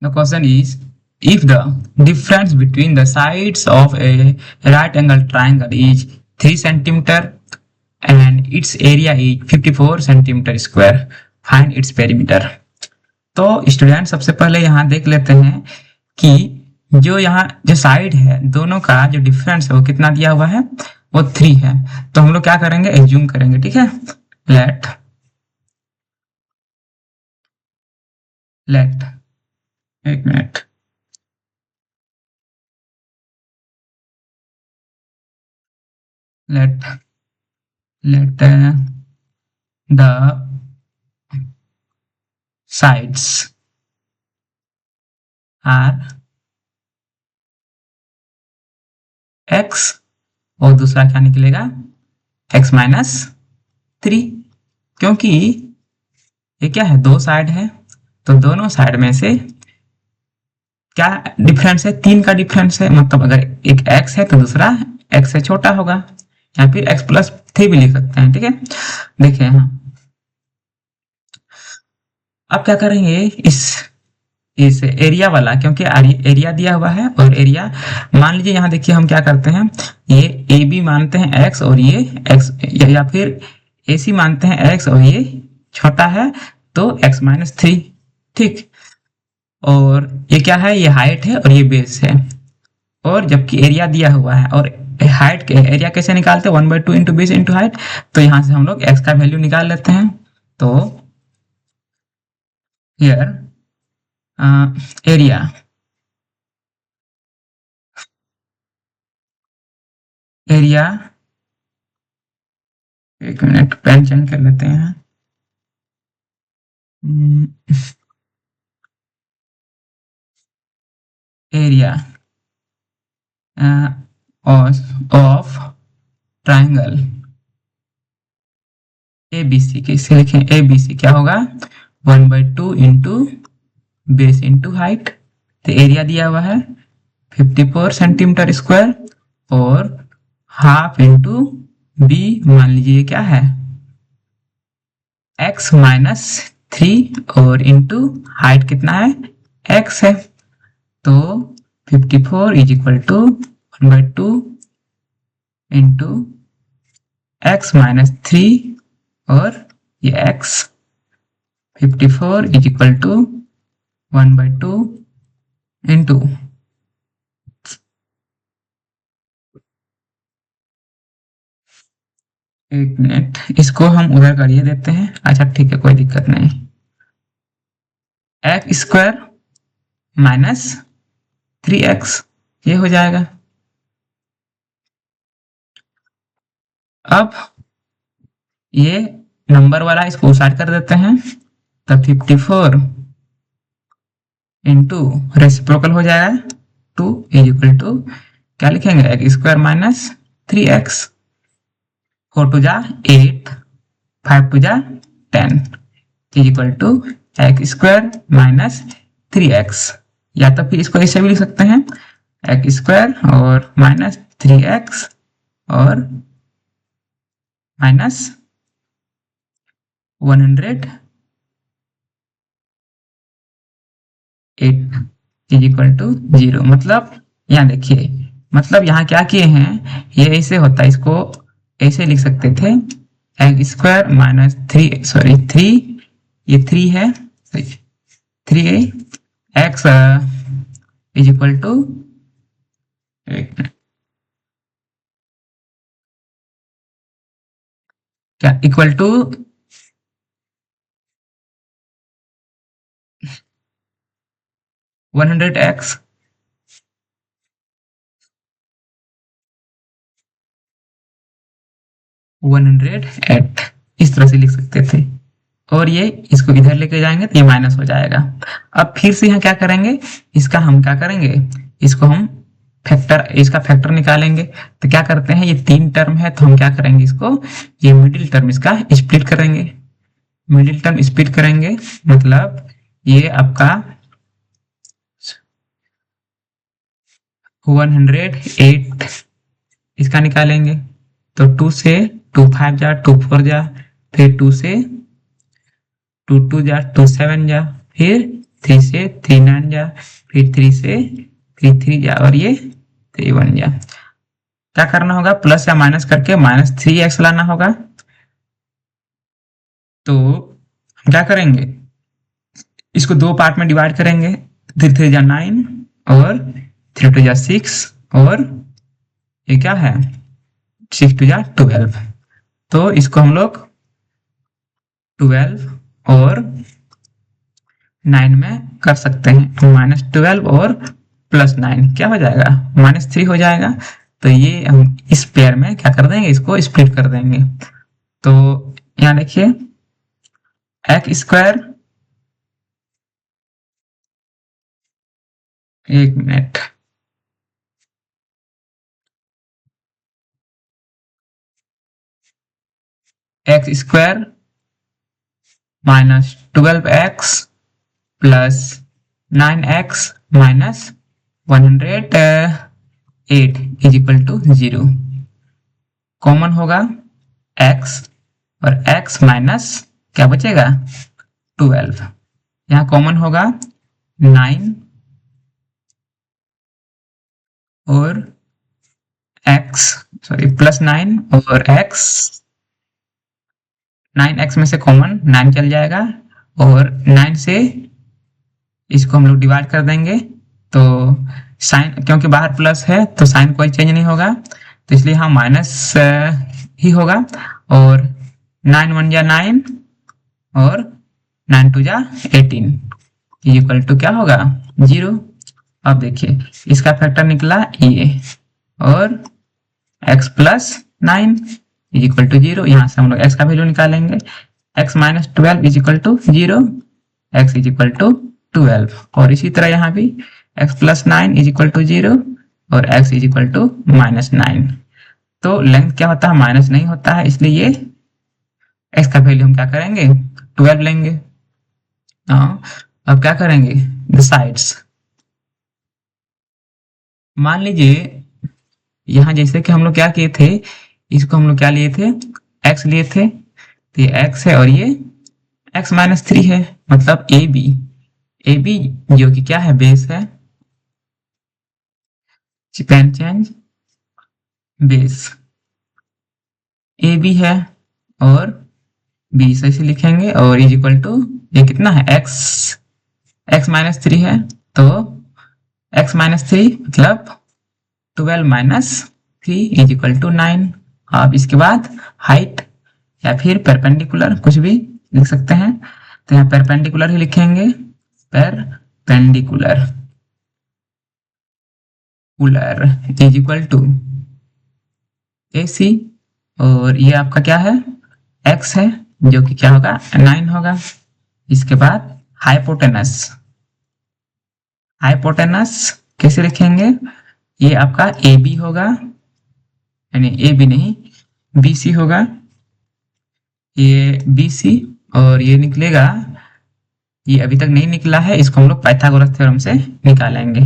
The question is, if the difference between the sides of a right angle triangle is 3 centimeter and its area is 54 centimeter square, find its perimeter. तो student सबसे पहले यहाँ देख लेते हैं कि जो यहाँ जो साइड है दोनों का जो डिफरेंस है वो कितना दिया हुआ है, वो 3 है। तो हम लोग क्या करेंगे, एज्यूम करेंगे, ठीक है। लेट एक minute, let the sides are x और दूसरा क्या निकलेगा, x माइनस 3, क्योंकि ये क्या है, दो साइड है तो दोनों साइड में से क्या डिफरेंस है, 3 का डिफरेंस है। मतलब अगर एक x है तो दूसरा x से छोटा होगा, या फिर x प्लस 3 भी लिख सकते हैं, ठीक है। देखिए यहाँ अब क्या करेंगे, इस एरिया वाला, क्योंकि एरिया दिया हुआ है और एरिया मान लीजिए यहाँ देखिए हम क्या करते हैं, ये ए बी मानते हैं x और ये x, या फिर ए सी मानते हैं x और ये छोटा है तो x माइनस 3, ठीक। और ये क्या है, ये हाइट है और ये बेस है, और जबकि एरिया दिया हुआ है और हाइट के एरिया कैसे निकालते हैं, 1/2 इंटू बेस इंटू हाइट। तो यहाँ से हम लोग x का वैल्यू निकाल लेते हैं। तो हियर एरिया एक मिनट पेन चेंज कर लेते हैं। Area of triangle A B C, कैसे लिखें, ए बी सी क्या होगा, 1/2 इंटू बेस इंटू हाइट। तो एरिया दिया हुआ है 54 सेंटीमीटर स्क्वायर और हाफ इंटू बी मान लीजिए क्या है, x माइनस 3 और इंटू हाइट कितना है, x है। तो 54 is equal to 1/2 into x minus 3 और ये x, 54 is equal to 1/2 into, एक मिनट, इसको हम उधर करिए देते हैं। अच्छा ठीक है, कोई दिक्कत नहीं। एक्स स्क्वायर माइनस 3x ये हो जाएगा। अब ये नंबर वाला इसको साइड कर देते हैं, तो 54 इंटू रेसिप्रोकल हो जाएगा 2 इज इक्वल टू क्या लिखेंगे, x square minus 3x, 4 to जा 8, 5 टू जा 10 is equal to X square minus 3x। या तो फिर इसको ऐसे भी लिख सकते हैं, एक्स स्क्वायर और माइनस 3x और माइनस 108 इज इक्वल टू 0। मतलब यहाँ देखिए, मतलब यहाँ क्या किए हैं, ये ऐसे होता है, इसको ऐसे लिख सकते थे, एक्स स्क्वायर माइनस 3, सॉरी 3, ये 3 है, 3 एक्स इज इक्वल टू, क्या इक्वल टू 100x 108 इस तरह से लिख सकते थे। और ये इसको इधर लेके जाएंगे तो ये माइनस हो जाएगा। अब फिर से यहाँ क्या करेंगे, इसका हम क्या करेंगे, इसको हम फैक्टर, इसका फैक्टर निकालेंगे। तो क्या करते हैं, ये 3 टर्म है तो हम क्या करेंगे, इसको ये मिडिल टर्म इसका स्प्लिट करेंगे। मिडिल टर्म स्प्लिट करेंगे मतलब ये आपका 108 इसका निकालेंगे। तो 2 से 2 5 जा, 2 4 जा, फिर 2 से 2 2 जा, 2 7 जा, फिर 3 से 3 9 जा, फिर 3 से 3 3 जा और ये 3 1 जा। क्या करना होगा, प्लस या माइनस करके -3x लाना होगा। तो हम क्या करेंगे, इसको दो पार्ट में डिवाइड करेंगे। 3 3 जा 9 और 3 2 जा 6 और ये क्या है 6 2 जा 12। तो इसको हम लोग 12 और 9 में कर सकते हैं। -12 और +9 क्या हो जाएगा, -3 हो जाएगा। तो ये हम इस पेयर में क्या कर देंगे, इसको स्प्लिट कर देंगे। तो यहाँ देखिए x², एक मिनट, x² -12x +9x -108 is equal to 0। Common होगा x और x माइनस क्या बचेगा 12। यहाँ कॉमन होगा 9 और x, सॉरी +9 और x, 9x में से कॉमन 9 चल जाएगा और 9 से इसको हम लोग डिवाइड कर देंगे। तो साइन, क्योंकि बाहर प्लस है तो साइन कोई चेंज नहीं होगा, तो इसलिए यहाँ माइनस ही होगा। और 9 1 जा 9 और 9 2 जा 18 इक्वल टू क्या होगा 0। अब देखिए इसका फैक्टर निकला ये, और x +9 इज इक्वल टू 0। यहाँ से हम लोग x का वैल्यू निकालेंगे, x -12 is equal to 0, x is equal to 12। और इसी तरह यहाँ भी x +9 इज इक्वल टू 0 और x इज इक्वल टू -9। तो लेंथ क्या होता है, माइनस नहीं होता है, इसलिए ये x का वैल्यू हम क्या करेंगे 12 लेंगे। हाँ, अब क्या करेंगे द साइड्स। मान लीजिए यहाँ जैसे कि हम लोग क्या किए थे, इसको हम लोग क्या लिए थे x लिए थे, तो ये x है और ये x -3 है, मतलब AB जो कि क्या है बेस है, कैन चेंज बेस AB है और B ऐसे लिखेंगे और इज इक्वल टू ये कितना है x -3 है, तो x -3 मतलब 12 - 3 इज इक्वल टू 9। अब इसके बाद हाइट या फिर परपेंडिकुलर कुछ भी लिख सकते हैं, तो यहाँ परपेंडिकुलर ही लिखेंगे, परपेंडिकुलर कुलर इज इक्वल टू AC। और ये आपका क्या है x है जो कि क्या होगा 9 होगा। इसके बाद हाइपोटेनस, हाइपोटेनस कैसे लिखेंगे, ये आपका AB होगा, यानी AB नहीं BC होगा, ये BC और ये निकलेगा, ये अभी तक नहीं निकला है, इसको हम लोग पाइथागोरस थ्योरम से निकालेंगे।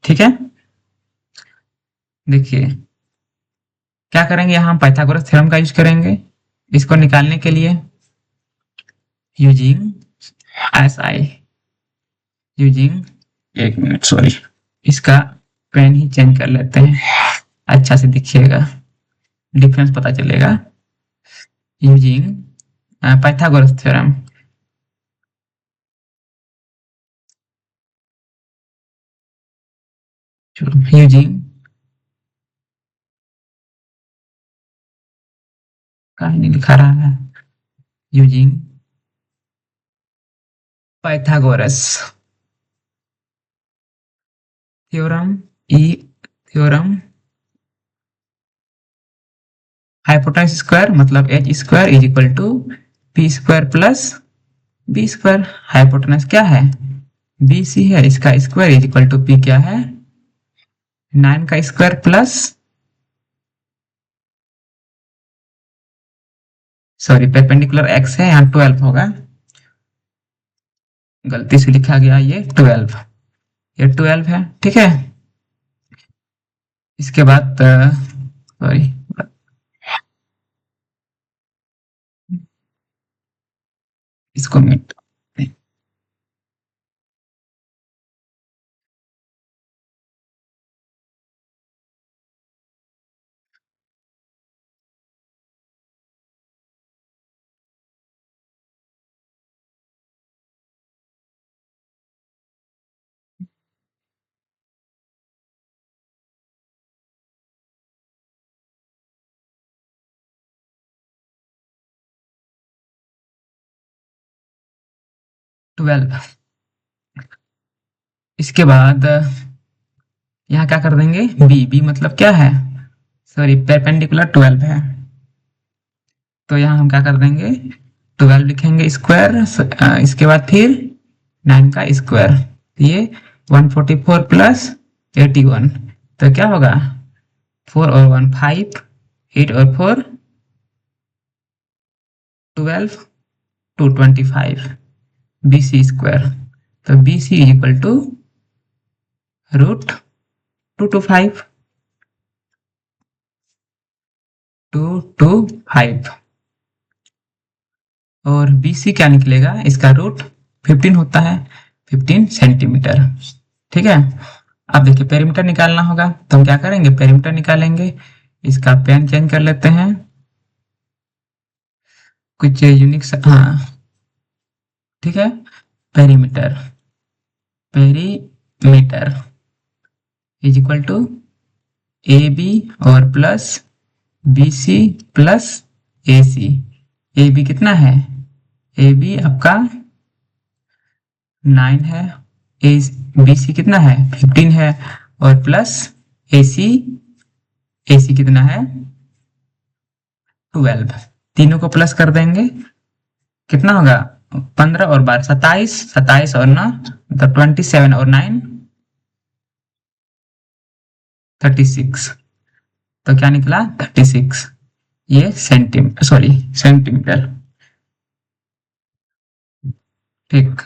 ठीक है, देखिए क्या करेंगे, यहाँ हम पाइथागोरस थ्योरम का यूज करेंगे इसको निकालने के लिए, यूजिंग SI, यूजिंग, एक मिनट सॉरी, इसका पेन ही चेंज कर लेते हैं, अच्छा से दिखिएगा, डिफरेंस पता चलेगा। यूजिंग पाइथागोरस थ्योरम, यूजिंग, कहीं नहीं लिखा रहा है, यूजिंग पाइथागोरस थ्योरम, ई थ्योरम, हाइपोटेनस स्क्वायर मतलब h² is equal to p² plus b²। Hypotenuse क्या है BC है, इसका square is equal to p क्या है 9 का square plus, sorry perpendicular x है यहाँ 12 होगा, गलती से लिखा गया ये 12, ये 12 है। ठीक है, इसके बाद सॉरी इसको मिट 12। इसके बाद यहाँ क्या कर देंगे, बी, बी मतलब क्या है, सॉरी परपेंडिकुलर 12 है, तो यहाँ हम क्या कर देंगे 12 लिखेंगे स्क्वायर, इसके बाद फिर 9 का स्क्वायर, ये 144 प्लस 81, तो क्या होगा 4 और 1 5, 8 और 4 12, 225 बी सी स्क्वायर, तो B C is equal to root 225, 225, और बी सी क्या निकलेगा, इसका रूट 15 होता है, 15 सेंटीमीटर। ठीक है, अब देखिए पेरीमीटर निकालना होगा, तो हम क्या करेंगे पेरीमीटर निकालेंगे, इसका पेन चेंज कर लेते हैं, कुछ यूनिक हाँ ठीक है, perimeter, perimeter is equal to A B और plus B C plus A C, A B कितना है, ए बी आपका 9 है, ए बी सी कितना है 15 है, और प्लस ए सी कितना है 12, तीनों को प्लस कर देंगे, कितना होगा 15 और 12 27, 27 और 9 मतलब 27 और 9 36, तो क्या निकला 36, ये सेंटीमीटर, सॉरी सेंटीमीटर। ठीक।